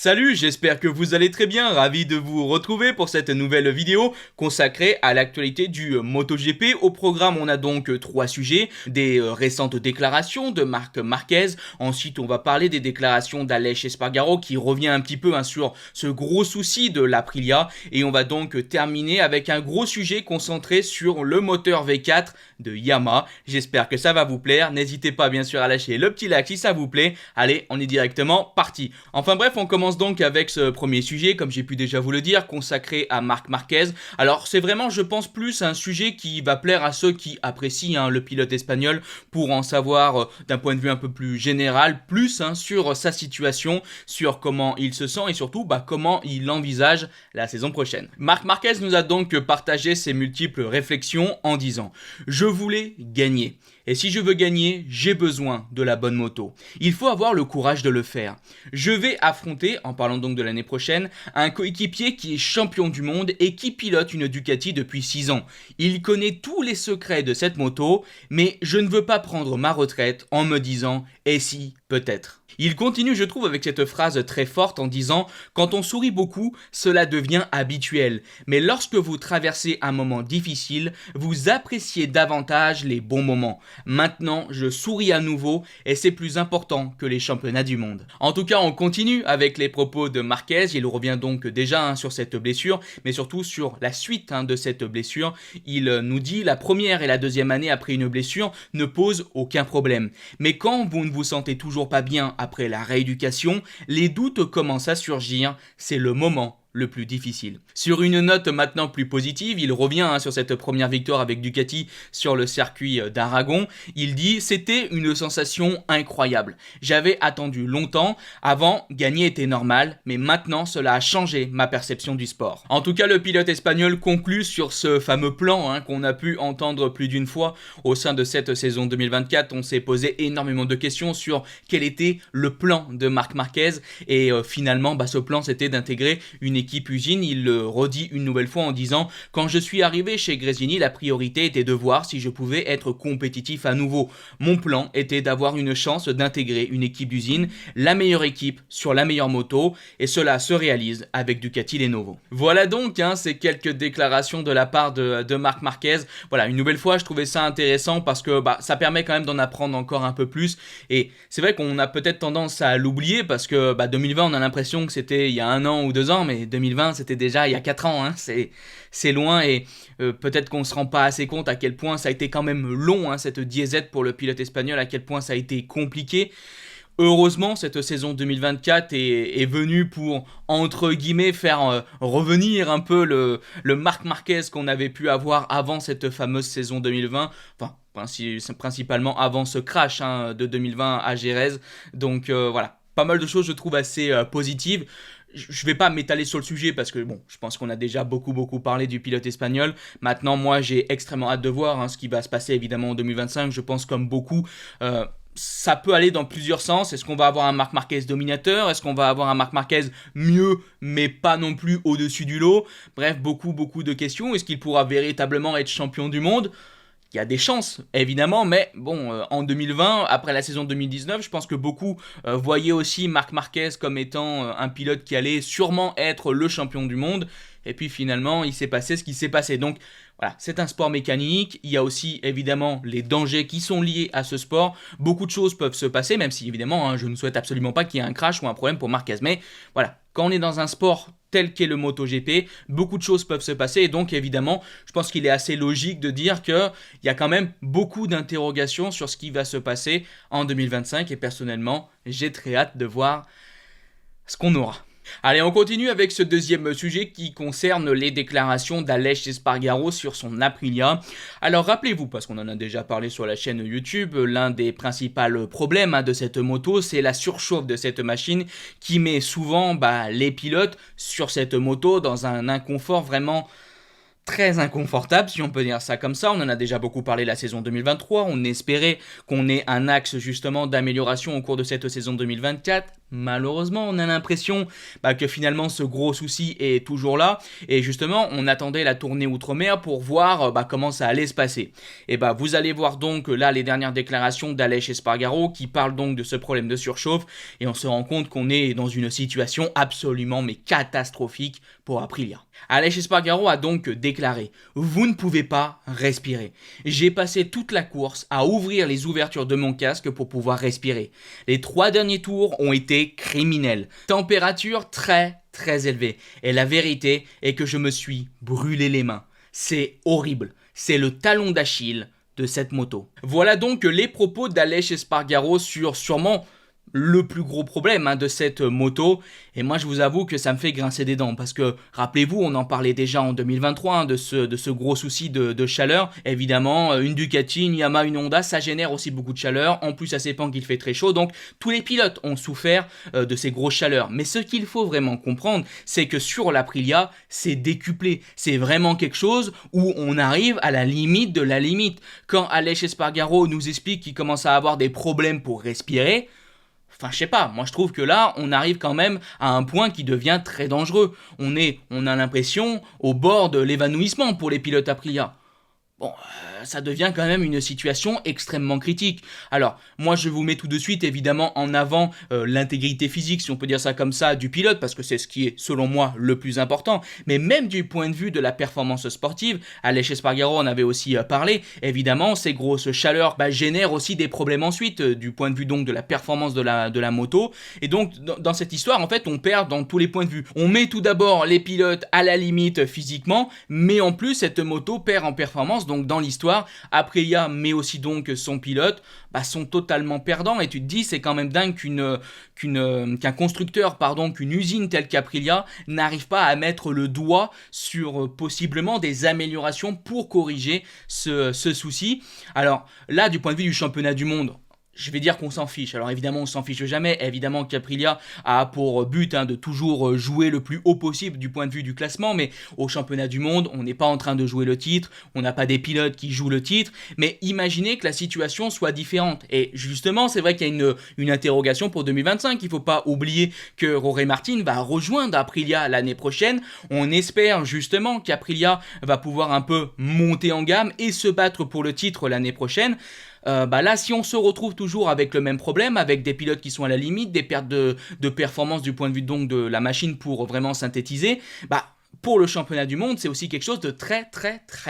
Salut, j'espère que vous allez très bien, ravi de vous retrouver pour cette nouvelle vidéo consacrée à l'actualité du MotoGP. Au programme, on a donc trois sujets, des récentes déclarations de Marc Marquez, ensuite on va parler des déclarations d'Aleix Espargaro qui revient un petit peu sur ce gros souci de l'Aprilia, et on va donc terminer avec un gros sujet concentré sur le moteur V4 de Yamaha. J'espère que ça va vous plaire, n'hésitez pas bien sûr à lâcher le petit like si ça vous plaît. Allez, on est directement parti. Enfin bref, on commence donc avec ce premier sujet, comme j'ai pu déjà vous le dire, consacré à Marc Marquez. Alors c'est vraiment, je pense, plus un sujet qui va plaire à ceux qui apprécient le pilote espagnol, pour en savoir d'un point de vue un peu plus général, plus sur sa situation, sur comment il se sent et surtout comment il envisage la saison prochaine. Marc Marquez nous a donc partagé ses multiples réflexions en disant « Je voulais gagner. Et si je veux gagner, j'ai besoin de la bonne moto. Il faut avoir le courage de le faire. Je vais affronter, en parlant donc de l'année prochaine, un coéquipier qui est champion du monde et qui pilote une Ducati depuis 6 ans. Il connaît tous les secrets de cette moto, mais je ne veux pas prendre ma retraite en me disant « et si, peut-être ». Il continue, je trouve, avec cette phrase très forte en disant « Quand on sourit beaucoup, cela devient habituel. Mais lorsque vous traversez un moment difficile, vous appréciez davantage les bons moments. Maintenant, je souris à nouveau et c'est plus important que les championnats du monde. » En tout cas, on continue avec les propos de Marquez. Il revient donc déjà sur cette blessure, mais surtout sur la suite de cette blessure. Il nous dit « La première et la deuxième année après une blessure ne posent aucun problème. Mais quand vous ne vous sentez toujours pas bien après la rééducation, les doutes commencent à surgir, c'est le moment le plus difficile. » Sur une note maintenant plus positive, il revient sur cette première victoire avec Ducati sur le circuit d'Aragon. Il dit « C'était une sensation incroyable. J'avais attendu longtemps. Avant, gagner était normal, mais maintenant cela a changé ma perception du sport. » En tout cas, le pilote espagnol conclut sur ce fameux plan qu'on a pu entendre plus d'une fois au sein de cette saison 2024. On s'est posé énormément de questions sur quel était le plan de Marc Marquez, et finalement ce plan c'était d'intégrer une équipe usine. Il le redit une nouvelle fois en disant « Quand je suis arrivé chez Gresini, la priorité était de voir si je pouvais être compétitif à nouveau. Mon plan était d'avoir une chance d'intégrer une équipe d'usine, la meilleure équipe sur la meilleure moto, et cela se réalise avec Ducati Lenovo. » Voilà donc ces quelques déclarations de la part de Marc Marquez. Voilà, une nouvelle fois, je trouvais ça intéressant parce que ça permet quand même d'en apprendre encore un peu plus, et c'est vrai qu'on a peut-être tendance à l'oublier parce que 2020, on a l'impression que c'était il y a 1 an ou 2 ans, mais 2020 c'était déjà il y a 4 ans, c'est loin, et peut-être qu'on ne se rend pas assez compte à quel point ça a été quand même long, cette diésète pour le pilote espagnol, à quel point ça a été compliqué. Heureusement, cette saison 2024 est venue pour, entre guillemets, faire revenir un peu le Marc Marquez qu'on avait pu avoir avant cette fameuse saison 2020, enfin principalement avant ce crash de 2020 à Jerez. Donc voilà, pas mal de choses je trouve assez positives. Je vais pas m'étaler sur le sujet parce que je pense qu'on a déjà beaucoup parlé du pilote espagnol. Maintenant, moi j'ai extrêmement hâte de voir ce qui va se passer évidemment en 2025. Je pense comme beaucoup, ça peut aller dans plusieurs sens. Est-ce qu'on va avoir un Marc Marquez dominateur? Est-ce qu'on va avoir un Marc Marquez mieux mais pas non plus au-dessus du lot? Bref, beaucoup de questions. Est-ce qu'il pourra véritablement être champion du monde? Il y a des chances, évidemment, mais en 2020, après la saison 2019, je pense que beaucoup voyaient aussi Marc Marquez comme étant un pilote qui allait sûrement être le champion du monde. Et puis finalement, il s'est passé ce qui s'est passé. Donc voilà, c'est un sport mécanique. Il y a aussi évidemment les dangers qui sont liés à ce sport. Beaucoup de choses peuvent se passer, même si évidemment, je ne souhaite absolument pas qu'il y ait un crash ou un problème pour Marquez. Mais voilà, quand on est dans un sport tel qu'est le MotoGP, beaucoup de choses peuvent se passer, et donc évidemment, je pense qu'il est assez logique de dire qu'il y a quand même beaucoup d'interrogations sur ce qui va se passer en 2025, et personnellement, j'ai très hâte de voir ce qu'on aura. Allez, on continue avec ce deuxième sujet qui concerne les déclarations d'Aleix Espargaro sur son Aprilia. Alors rappelez-vous, parce qu'on en a déjà parlé sur la chaîne YouTube, l'un des principaux problèmes de cette moto, c'est la surchauffe de cette machine qui met souvent les pilotes sur cette moto dans un inconfort vraiment très inconfortable, si on peut dire ça comme ça. On en a déjà beaucoup parlé la saison 2023, on espérait qu'on ait un axe justement d'amélioration au cours de cette saison 2024. Malheureusement, on a l'impression que finalement ce gros souci est toujours là et justement on attendait la tournée outre-mer pour voir comment ça allait se passer. Et vous allez voir donc là les dernières déclarations d'Aleix Espargaro qui parle donc de ce problème de surchauffe et on se rend compte qu'on est dans une situation absolument mais catastrophique pour Aprilia. Aleix Espargaro a donc déclaré: vous ne pouvez pas respirer. J'ai passé toute la course à ouvrir les ouvertures de mon casque pour pouvoir respirer. Les 3 derniers tours ont été criminels. Température très élevée. Et la vérité est que je me suis brûlé les mains. C'est horrible. C'est le talon d'Achille de cette moto. Voilà donc les propos d'Aleix Espargaro sur sûrement le plus gros problème de cette moto, et moi je vous avoue que ça me fait grincer des dents parce que rappelez-vous, on en parlait déjà en 2023 de ce gros souci de chaleur. Évidemment, une Ducati, une Yamaha, une Honda, ça génère aussi beaucoup de chaleur. En plus, à Sepang il fait très chaud, donc tous les pilotes ont souffert de ces grosses chaleurs. Mais ce qu'il faut vraiment comprendre, c'est que sur l'Aprilia, c'est décuplé. C'est vraiment quelque chose où on arrive à la limite de la limite. Quand Aleix Espargaro nous explique qu'il commence à avoir des problèmes pour respirer, enfin, je sais pas, moi je trouve que là, on arrive quand même à un point qui devient très dangereux. On a l'impression au bord de l'évanouissement pour les pilotes Aprilia. Bon, ça devient quand même une situation extrêmement critique. Alors, moi je vous mets tout de suite évidemment en avant l'intégrité physique, si on peut dire ça comme ça, du pilote, parce que c'est ce qui est selon moi le plus important. Mais même du point de vue de la performance sportive, Aleix Espargaro en avait aussi parlé, évidemment ces grosses chaleurs génèrent aussi des problèmes ensuite, du point de vue donc de la performance de la moto. Et donc dans cette histoire, en fait, on perd dans tous les points de vue. On met tout d'abord les pilotes à la limite physiquement, mais en plus cette moto perd en performance. Donc dans l'histoire, Aprilia mais aussi donc son pilote sont totalement perdants et tu te dis c'est quand même dingue qu'un constructeur, qu'une usine telle qu'Aprilia n'arrive pas à mettre le doigt sur possiblement des améliorations pour corriger ce souci. Alors là, du point de vue du championnat du monde, je vais dire qu'on s'en fiche. Alors évidemment, on s'en fiche jamais. Évidemment qu'Aprilia a pour but de toujours jouer le plus haut possible du point de vue du classement. Mais au championnat du monde, on n'est pas en train de jouer le titre. On n'a pas des pilotes qui jouent le titre. Mais imaginez que la situation soit différente. Et justement, c'est vrai qu'il y a une interrogation pour 2025. Il ne faut pas oublier que Jorge Martin va rejoindre Aprilia l'année prochaine. On espère justement qu'Aprilia va pouvoir un peu monter en gamme et se battre pour le titre l'année prochaine. Là, si on se retrouve toujours avec le même problème, avec des pilotes qui sont à la limite, des pertes de performance du point de vue donc de la machine pour vraiment synthétiser, pour le championnat du monde, c'est aussi quelque chose de très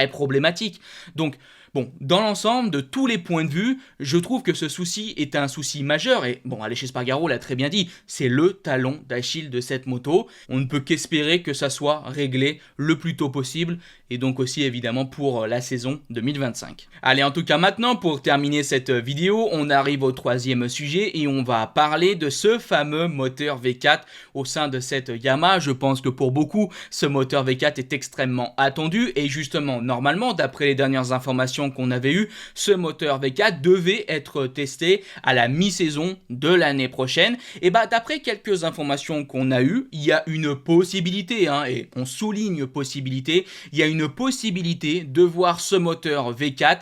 problématique. Donc, bon, dans l'ensemble, de tous les points de vue, je trouve que ce souci est un souci majeur. Et bon, Aleix Espargaro l'a très bien dit, c'est le talon d'Achille de cette moto. On ne peut qu'espérer que ça soit réglé le plus tôt possible. Et donc aussi évidemment pour la saison 2025. Allez, en tout cas maintenant, pour terminer cette vidéo, on arrive au 3e sujet et on va parler de ce fameux moteur V4 au sein de cette Yamaha. Je pense que pour beaucoup, ce moteur V4 est extrêmement attendu et justement, normalement, d'après les dernières informations qu'on avait eues, ce moteur V4 devait être testé à la mi-saison de l'année prochaine. Et d'après quelques informations qu'on a eues, il y a une possibilité, et on souligne possibilité, il y a une possibilité de voir ce moteur V4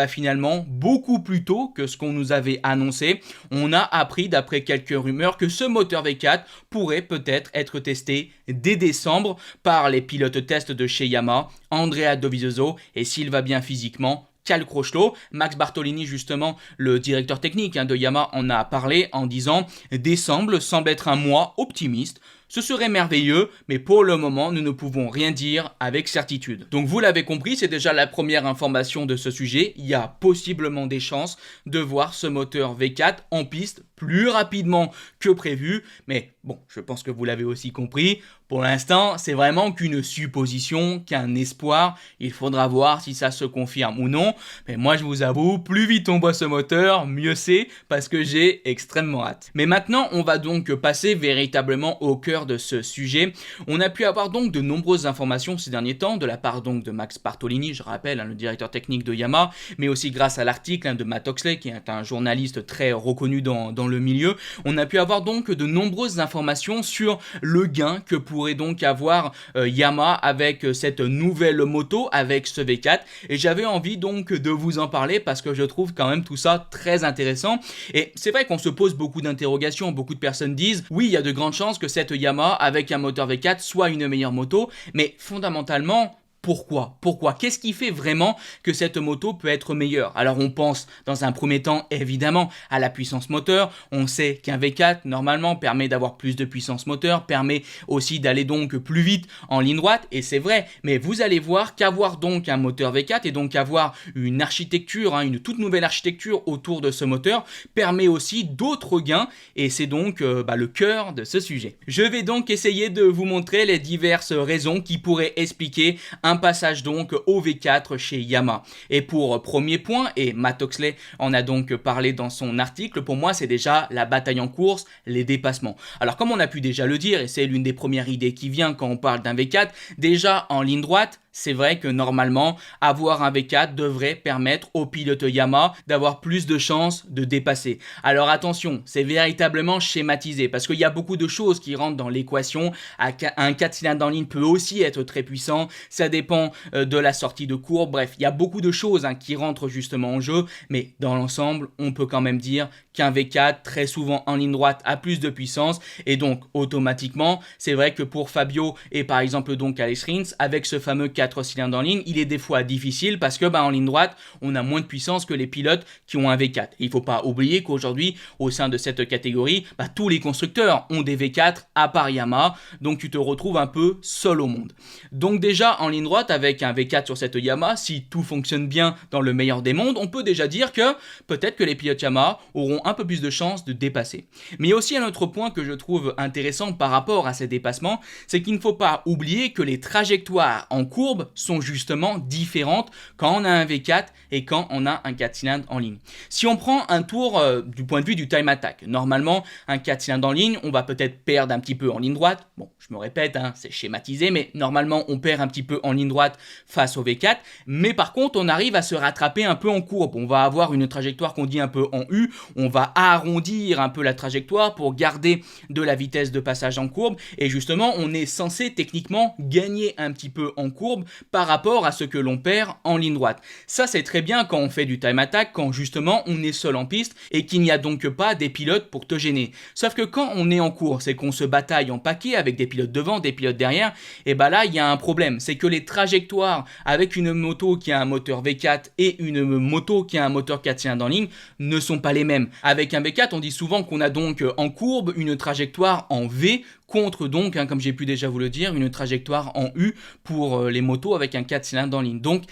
finalement beaucoup plus tôt que ce qu'on nous avait annoncé. On a appris d'après quelques rumeurs que ce moteur V4 pourrait peut-être être testé dès décembre par les pilotes test de chez Yamaha, Andrea Dovizioso et s'il va bien physiquement, Cal Crutchlow. Max Bartolini, justement, le directeur technique de Yamaha, en a parlé en disant « Décembre semble être un mois optimiste. Ce serait merveilleux, mais pour le moment, nous ne pouvons rien dire avec certitude. » Donc vous l'avez compris, c'est déjà la première information de ce sujet. Il y a possiblement des chances de voir ce moteur V4 en piste plus rapidement que prévu. Mais bon, je pense que vous l'avez aussi compris. Pour l'instant, c'est vraiment qu'une supposition, qu'un espoir. Il faudra voir si ça se confirme ou non. Mais moi, je vous avoue, plus vite on voit ce moteur, mieux c'est, parce que j'ai extrêmement hâte. Mais maintenant, on va donc passer véritablement au cœur de ce sujet. On a pu avoir donc de nombreuses informations ces derniers temps, de la part donc de Max Bartolini, je rappelle, le directeur technique de Yamaha, mais aussi grâce à l'article de Matt Oxley, qui est un journaliste très reconnu dans le milieu. On a pu avoir donc de nombreuses informations d'informations sur le gain que pourrait donc avoir Yamaha avec cette nouvelle moto, avec ce V4, et j'avais envie donc de vous en parler parce que je trouve quand même tout ça très intéressant. Et c'est vrai qu'on se pose beaucoup d'interrogations, beaucoup de personnes disent oui, il y a de grandes chances que cette Yamaha avec un moteur V4 soit une meilleure moto, mais fondamentalement, pourquoi? Qu'est-ce qui fait vraiment que cette moto peut être meilleure? Alors on pense dans un premier temps évidemment à la puissance moteur. On sait qu'un V4 normalement permet d'avoir plus de puissance moteur, permet aussi d'aller donc plus vite en ligne droite, et c'est vrai, mais vous allez voir qu'avoir donc un moteur V4 et donc avoir une architecture, une toute nouvelle architecture autour de ce moteur permet aussi d'autres gains, et c'est donc le cœur de ce sujet. Je vais donc essayer de vous montrer les diverses raisons qui pourraient expliquer un passage donc au V4 chez Yamaha. Et pour premier point, et Matt Oxley en a donc parlé dans son article, pour moi c'est déjà la bataille en course, les dépassements. Alors comme on a pu déjà le dire, et c'est l'une des premières idées qui vient quand on parle d'un V4, déjà en ligne droite, c'est vrai que normalement, avoir un V4 devrait permettre aux pilotes Yamaha d'avoir plus de chances de dépasser. Alors attention, c'est véritablement schématisé parce qu'il y a beaucoup de choses qui rentrent dans l'équation. Un 4 cylindres en ligne peut aussi être très puissant, ça dépend de la sortie de courbe. Bref, il y a beaucoup de choses qui rentrent justement en jeu, mais dans l'ensemble, on peut quand même dire qu'un V4 très souvent en ligne droite a plus de puissance, et donc automatiquement, c'est vrai que pour Fabio et par exemple donc Alex Rins, avec ce fameux 4 cylindres en ligne, il est des fois difficile parce que en ligne droite, on a moins de puissance que les pilotes qui ont un V4. Et il ne faut pas oublier qu'aujourd'hui, au sein de cette catégorie, tous les constructeurs ont des V4 à part Yamaha, donc tu te retrouves un peu seul au monde. Donc déjà en ligne droite, avec un V4 sur cette Yamaha, si tout fonctionne bien dans le meilleur des mondes, on peut déjà dire que peut-être que les pilotes Yamaha auront un peu plus de chances de dépasser. Mais il y a aussi un autre point que je trouve intéressant par rapport à ces dépassements, c'est qu'il ne faut pas oublier que les trajectoires en courbe sont justement différentes quand on a un V4 et quand on a un 4 cylindres en ligne. Si on prend un tour du point de vue du time attack, normalement un 4 cylindres en ligne, on va peut-être perdre un petit peu en ligne droite. Bon, je me répète, c'est schématisé, mais normalement on perd un petit peu en ligne droite face au V4, mais par contre on arrive à se rattraper un peu en courbe. On va avoir une trajectoire qu'on dit un peu en U, on va arrondir un peu la trajectoire pour garder de la vitesse de passage en courbe, et justement on est censé techniquement gagner un petit peu en courbe par rapport à ce que l'on perd en ligne droite. Ça c'est très bien quand on fait du time attack, quand justement on est seul en piste et qu'il n'y a donc pas des pilotes pour te gêner. Sauf que quand on est en course et qu'on se bataille en paquet avec des pilotes devant, des pilotes derrière, et là il y a un problème, c'est que les trajectoires avec une moto qui a un moteur V4 et une moto qui a un moteur 4 cylindres en ligne ne sont pas les mêmes. Avec un V4, on dit souvent qu'on a donc en courbe une trajectoire en V, contre donc, comme j'ai pu déjà vous le dire, une trajectoire en U pour les motos avec un 4 cylindres en ligne. Donc,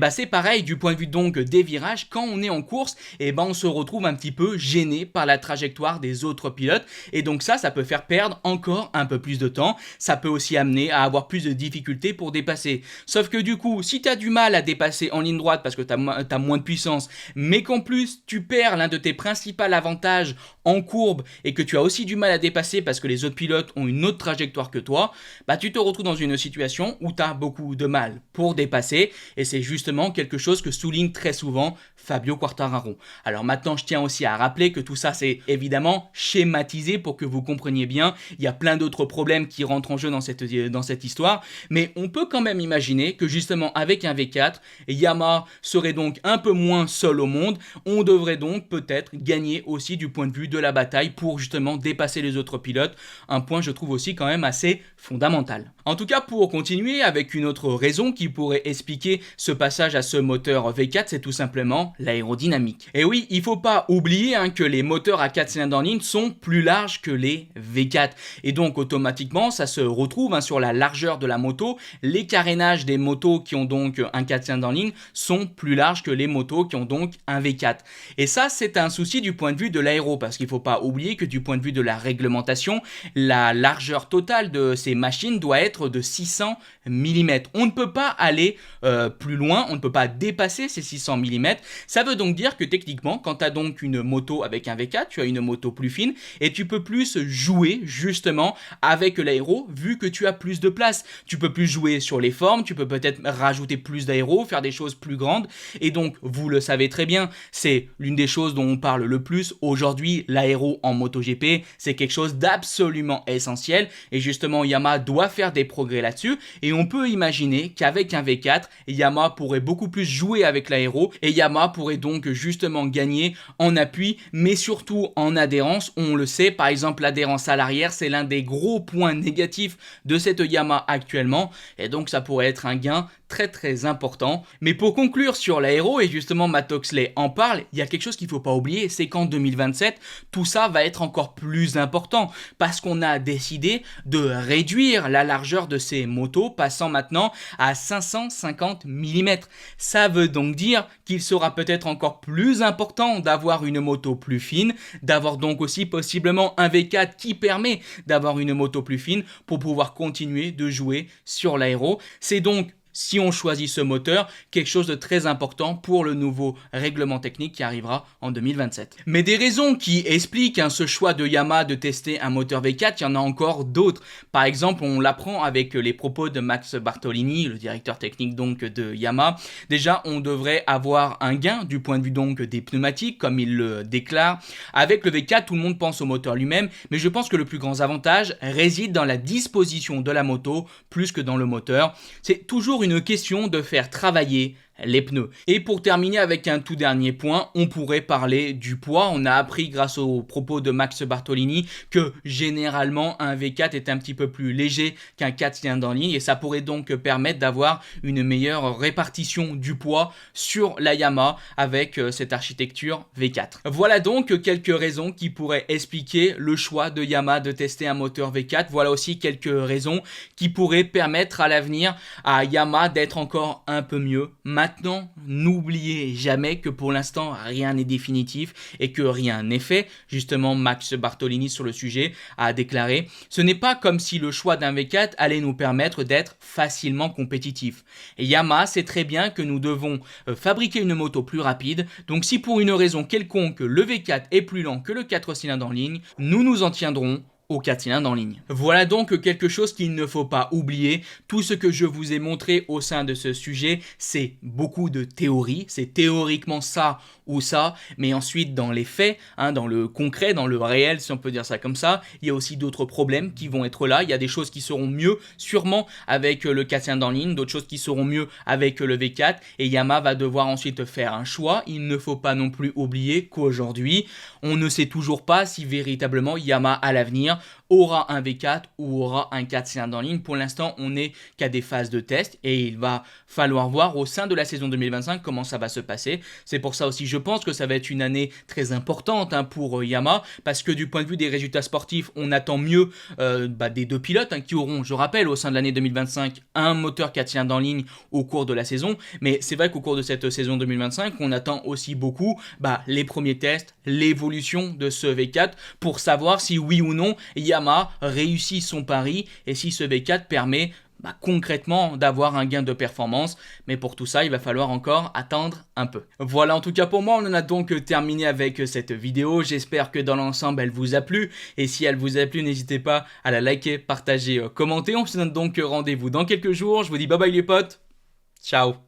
c'est pareil du point de vue donc des virages. Quand on est en course, on se retrouve un petit peu gêné par la trajectoire des autres pilotes. Et donc ça peut faire perdre encore un peu plus de temps. Ça peut aussi amener à avoir plus de difficultés pour dépasser. Sauf que du coup, si tu as du mal à dépasser en ligne droite parce que tu as moins de puissance, mais qu'en plus tu perds l'un de tes principaux avantages en courbe et que tu as aussi du mal à dépasser parce que les autres pilotes ont une autre trajectoire que toi, tu te retrouves dans une situation où tu as beaucoup de mal pour dépasser, et c'est justement quelque chose que souligne très souvent Fabio Quartararo. Alors maintenant, je tiens aussi à rappeler que tout ça c'est évidemment schématisé pour que vous compreniez bien, il y a plein d'autres problèmes qui rentrent en jeu dans cette histoire, mais on peut quand même imaginer que justement avec un V4, Yamaha serait donc un peu moins seul au monde, on devrait donc peut-être gagner aussi du point de vue de la bataille pour justement dépasser les autres pilotes, un point je trouve aussi quand même assez fondamental. En tout cas, pour continuer avec une autre raison qui pourrait expliquer ce passage à ce moteur V4, c'est tout simplement l'aérodynamique. Et oui, il faut pas oublier que les moteurs à 4 cylindres en ligne sont plus larges que les V4, et donc automatiquement ça se retrouve sur la largeur de la moto. Les carénages des motos qui ont donc un 4 cylindres en ligne sont plus larges que les motos qui ont donc un V4, et ça c'est un souci du point de vue de l'aéro, parce qu'il faut pas oublier que du point de vue de la réglementation, la largeur totale de ces machines doit être être de 600 mm. On ne peut pas aller plus loin, on ne peut pas dépasser ces 600 mm. Ça veut donc dire que techniquement, quand tu as donc une moto avec un V4, tu as une moto plus fine et tu peux plus jouer justement avec l'aéro vu que tu as plus de place. Tu peux plus jouer sur les formes, tu peux peut-être rajouter plus d'aéro, faire des choses plus grandes. Et donc, vous le savez très bien, c'est l'une des choses dont on parle le plus aujourd'hui, l'aéro en MotoGP. C'est quelque chose d'absolument essentiel et justement Yamaha doit faire des progrès là-dessus et on peut imaginer qu'avec un V4, Yamaha pourrait beaucoup plus jouer avec l'aéro et Yamaha pourrait donc justement gagner en appui mais surtout en adhérence. On le sait, par exemple l'adhérence à l'arrière, c'est l'un des gros points négatifs de cette Yamaha actuellement et donc ça pourrait être un gain très important. Mais pour conclure sur l'aéro, et justement Matt Oxley en parle, il y a quelque chose qu'il ne faut pas oublier, c'est qu'en 2027, tout ça va être encore plus important parce qu'on a décidé de réduire la largeur de ces motos, passant maintenant à 550 mm. Ça veut donc dire qu'il sera peut-être encore plus important d'avoir une moto plus fine, d'avoir donc aussi possiblement un V4 qui permet d'avoir une moto plus fine pour pouvoir continuer de jouer sur l'aéro. C'est donc, si on choisit ce moteur, quelque chose de très important pour le nouveau règlement technique qui arrivera en 2027. Mais des raisons qui expliquent ce choix de Yamaha de tester un moteur V4, il y en a encore d'autres. Par exemple, on l'apprend avec les propos de Max Bartolini, le directeur technique donc de Yamaha. Déjà, on devrait avoir un gain du point de vue donc des pneumatiques, comme il le déclare. Avec le V4, tout le monde pense au moteur lui-même, mais je pense que le plus grand avantage réside dans la disposition de la moto plus que dans le moteur. C'est toujours une question de faire travailler les pneus. Et pour terminer avec un tout dernier point, on pourrait parler du poids. On a appris grâce aux propos de Max Bartolini que généralement un V4 est un petit peu plus léger qu'un 4 cylindres en ligne et ça pourrait donc permettre d'avoir une meilleure répartition du poids sur la Yamaha avec cette architecture V4. Voilà donc quelques raisons qui pourraient expliquer le choix de Yamaha de tester un moteur V4. Voilà aussi quelques raisons qui pourraient permettre à l'avenir à Yamaha d'être encore un peu mieux. Maintenant, n'oubliez jamais que pour l'instant, rien n'est définitif et que rien n'est fait. Justement, Max Bartolini sur le sujet a déclaré « Ce n'est pas comme si le choix d'un V4 allait nous permettre d'être facilement compétitifs. Et Yamaha sait très bien que nous devons fabriquer une moto plus rapide. Donc si pour une raison quelconque, le V4 est plus lent que le 4 cylindres en ligne, nous nous en tiendrons au 4 cylindres en ligne. » Voilà donc quelque chose qu'il ne faut pas oublier. Tout ce que je vous ai montré au sein de ce sujet, c'est beaucoup de théorie. C'est théoriquement ça ou ça, mais ensuite dans les faits, dans le concret, dans le réel, si on peut dire ça comme ça, il y a aussi d'autres problèmes qui vont être là. Il y a des choses qui seront mieux sûrement avec le 4 cylindres en ligne, d'autres choses qui seront mieux avec le V4 et Yamaha va devoir ensuite faire un choix. Il ne faut pas non plus oublier qu'aujourd'hui, on ne sait toujours pas si véritablement Yamaha à l'avenir aura un V4 ou aura un 4 cylindres en ligne. Pour l'instant, on n'est qu'à des phases de test et il va falloir voir au sein de la saison 2025 comment ça va se passer. C'est pour ça aussi, je pense que ça va être une année très importante pour Yamaha parce que du point de vue des résultats sportifs, on attend mieux des deux pilotes qui auront, je rappelle, au sein de l'année 2025, un moteur 4 cylindres en ligne au cours de la saison. Mais c'est vrai qu'au cours de cette saison 2025, on attend aussi beaucoup les premiers tests, l'évolution de ce V4 pour savoir si oui ou non Yamaha réussit son pari et si ce V4 permet concrètement d'avoir un gain de performance, mais pour tout ça il va falloir encore attendre un peu. Voilà, en tout cas pour moi on en a donc terminé avec cette vidéo. J'espère que dans l'ensemble elle vous a plu et si elle vous a plu n'hésitez pas à la liker, partager, commenter. On se donne donc rendez-vous dans quelques jours. Je vous dis bye bye les potes, ciao.